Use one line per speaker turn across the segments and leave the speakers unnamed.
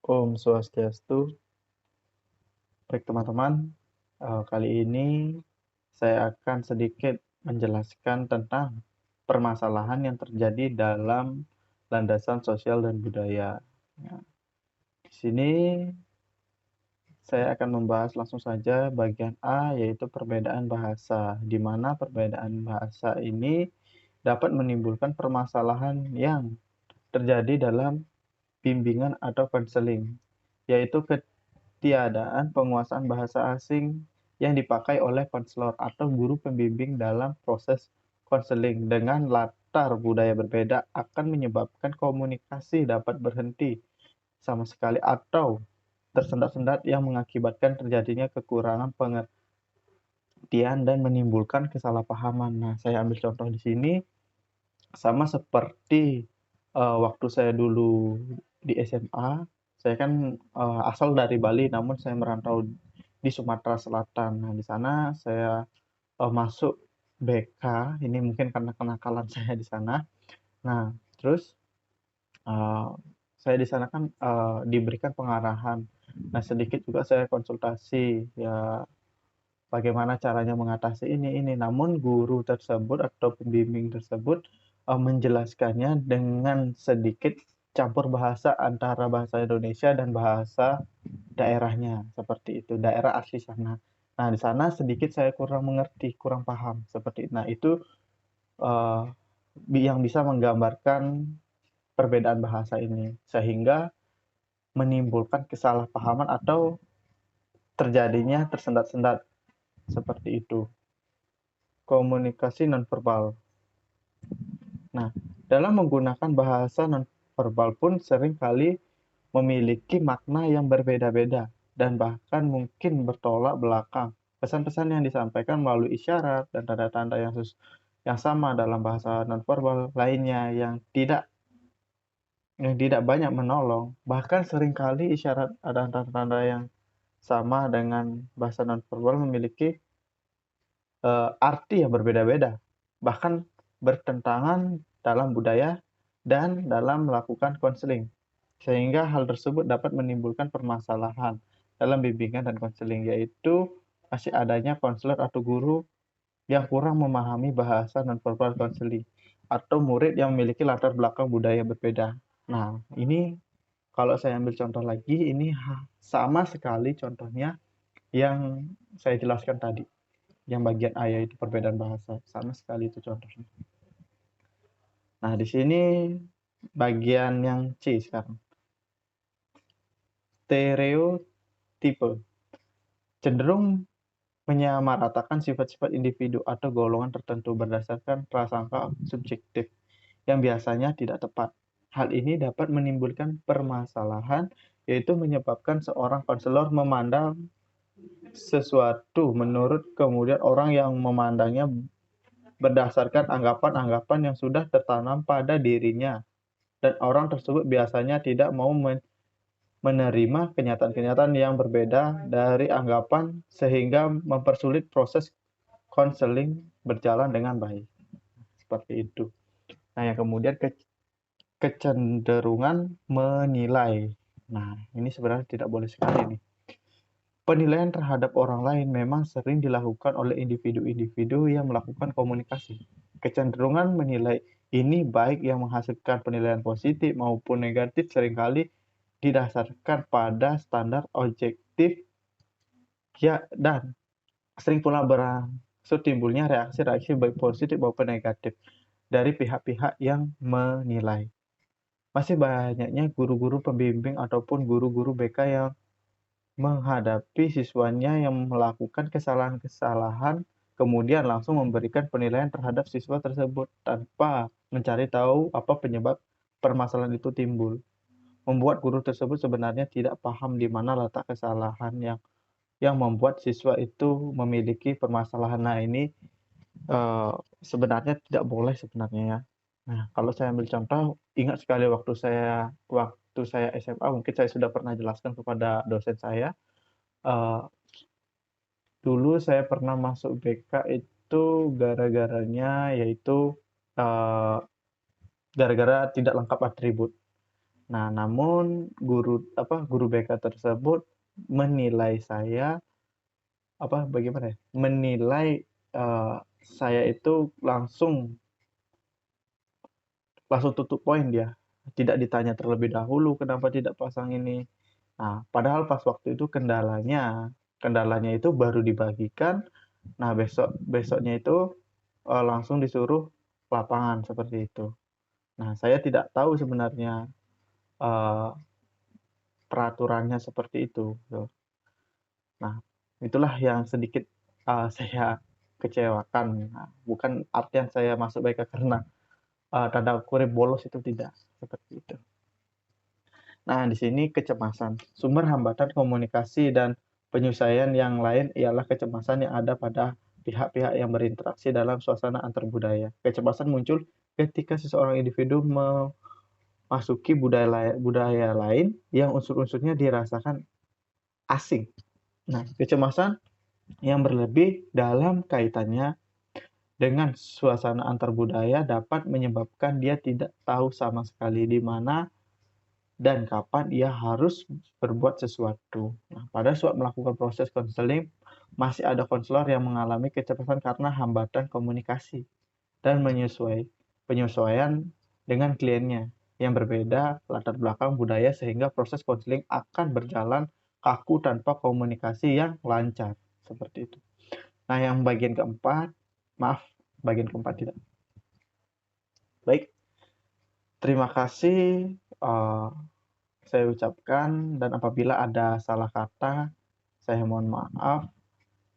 Om Swastiastu. Baik teman-teman, kali ini saya akan sedikit menjelaskan tentang permasalahan yang terjadi dalam landasan sosial dan budaya. Ya, di sini saya akan membahas langsung saja bagian A, yaitu perbedaan bahasa, di mana perbedaan bahasa ini dapat menimbulkan permasalahan yang terjadi dalam bimbingan atau konseling, yaitu ketiadaan penguasaan bahasa asing yang dipakai oleh konselor atau guru pembimbing dalam proses konseling dengan latar budaya berbeda akan menyebabkan komunikasi dapat berhenti sama sekali atau tersendat-sendat yang mengakibatkan terjadinya kekurangan pengertian dan menimbulkan kesalahpahaman. Nah, saya ambil contoh di sini sama seperti waktu saya dulu di SMA. Saya kan asal dari Bali, namun saya merantau di Sumatera Selatan. Nah, di sana saya masuk BK. Ini mungkin karena kenakalan saya di sana. Nah, terus uh, saya di sana kan diberikan pengarahan. Nah, sedikit juga saya konsultasi ya bagaimana caranya mengatasi ini. Namun guru tersebut atau pembimbing tersebut menjelaskannya dengan sedikit campur bahasa antara bahasa Indonesia dan bahasa daerahnya, seperti itu, daerah asli sana. Nah, di sana sedikit saya kurang mengerti, kurang paham seperti itu. Nah, itu eh, yang bisa menggambarkan perbedaan bahasa ini sehingga menimbulkan kesalahpahaman atau terjadinya tersendat-sendat seperti itu. Komunikasi nonverbal. Nah, dalam menggunakan bahasa nonverbal pun sering kali memiliki makna yang berbeda-beda dan bahkan mungkin bertolak belakang. Pesan-pesan yang disampaikan melalui isyarat dan tanda-tanda yang sama dalam bahasa nonverbal lainnya yang tidak banyak menolong. Bahkan seringkali isyarat dan tanda-tanda yang sama dengan bahasa nonverbal memiliki arti yang berbeda-beda, bahkan bertentangan dalam budaya dan dalam melakukan konseling, sehingga hal tersebut dapat menimbulkan permasalahan dalam bimbingan dan konseling, yaitu masih adanya konselor atau guru yang kurang memahami bahasa nonverbal konseling atau murid yang memiliki latar belakang budaya berbeda. Nah, ini kalau saya ambil contoh lagi, ini sama sekali contohnya yang saya jelaskan tadi, yang bagian A yaitu perbedaan bahasa, sama sekali itu contohnya. Nah, di sini bagian yang C sekarang. Stereotipe cenderung menyamaratakan sifat-sifat individu atau golongan tertentu berdasarkan prasangka subjektif yang biasanya tidak tepat. Hal ini dapat menimbulkan permasalahan, yaitu menyebabkan seorang konselor memandang sesuatu menurut kemudian orang yang memandangnya berdasarkan anggapan-anggapan yang sudah tertanam pada dirinya, dan orang tersebut biasanya tidak mau menerima kenyataan-kenyataan yang berbeda dari anggapan sehingga mempersulit proses konseling berjalan dengan baik. Seperti itu. Nah, yang kemudian kecenderungan menilai. Nah, ini sebenarnya tidak boleh sekali nih. Penilaian terhadap orang lain memang sering dilakukan oleh individu-individu yang melakukan komunikasi. Kecenderungan menilai ini baik yang menghasilkan penilaian positif maupun negatif seringkali didasarkan pada standar objektif ya, dan sering pula berangsur timbulnya reaksi-reaksi baik positif maupun negatif dari pihak-pihak yang menilai. Masih banyaknya guru-guru pembimbing ataupun guru-guru BK yang menghadapi siswanya yang melakukan kesalahan-kesalahan, kemudian langsung memberikan penilaian terhadap siswa tersebut tanpa mencari tahu apa penyebab permasalahan itu timbul. Membuat guru tersebut sebenarnya tidak paham di mana letak kesalahan yang membuat siswa itu memiliki permasalahan. Nah, ini eh, sebenarnya tidak boleh sebenarnya ya. Nah, kalau saya ambil contoh, ingat sekali waktu saya SMA, mungkin saya sudah pernah jelaskan kepada dosen saya. eh, Dulu saya pernah masuk BK itu gara-garanya yaitu eh, gara-gara tidak lengkap atribut. Nah, namun guru BK tersebut menilai saya bagaimana ya? Menilai saya itu langsung langsung tutup poin dia. Tidak ditanya terlebih dahulu kenapa tidak pasang ini. Nah, padahal pas waktu itu kendalanya itu baru dibagikan. Nah, besoknya itu langsung disuruh lapangan seperti itu. Nah, saya tidak tahu sebenarnya eh, peraturannya seperti itu. Gitu. Nah, itulah yang sedikit saya kecewakan. Nah, bukan artian saya masuk BK karena tanda kutip bolos, itu tidak seperti itu. Nah, di sini kecemasan. Sumber hambatan komunikasi dan penyelesaian yang lain ialah kecemasan yang ada pada pihak-pihak yang berinteraksi dalam suasana antar budaya. Kecemasan muncul ketika seseorang individu memasuki budaya lain yang unsur-unsurnya dirasakan asing. Nah, kecemasan yang berlebih dalam kaitannya dengan suasana antar budaya dapat menyebabkan dia tidak tahu sama sekali di mana dan kapan ia harus berbuat sesuatu. Nah, pada saat melakukan proses konseling, masih ada konselor yang mengalami kecemasan karena hambatan komunikasi dan penyesuaian dengan kliennya yang berbeda latar belakang budaya sehingga proses konseling akan berjalan kaku tanpa komunikasi yang lancar. Seperti itu. Nah, yang bagian keempat, maaf, bagian keempat tidak. Baik, terima kasih. Saya ucapkan, dan apabila ada salah kata, saya mohon maaf.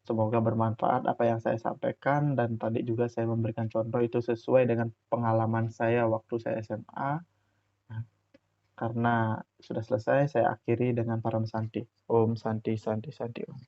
Semoga bermanfaat apa yang saya sampaikan, dan tadi juga saya memberikan contoh itu sesuai dengan pengalaman saya waktu saya SMA. Nah, karena sudah selesai, saya akhiri dengan param santi. Om Santi Santi Santi Om.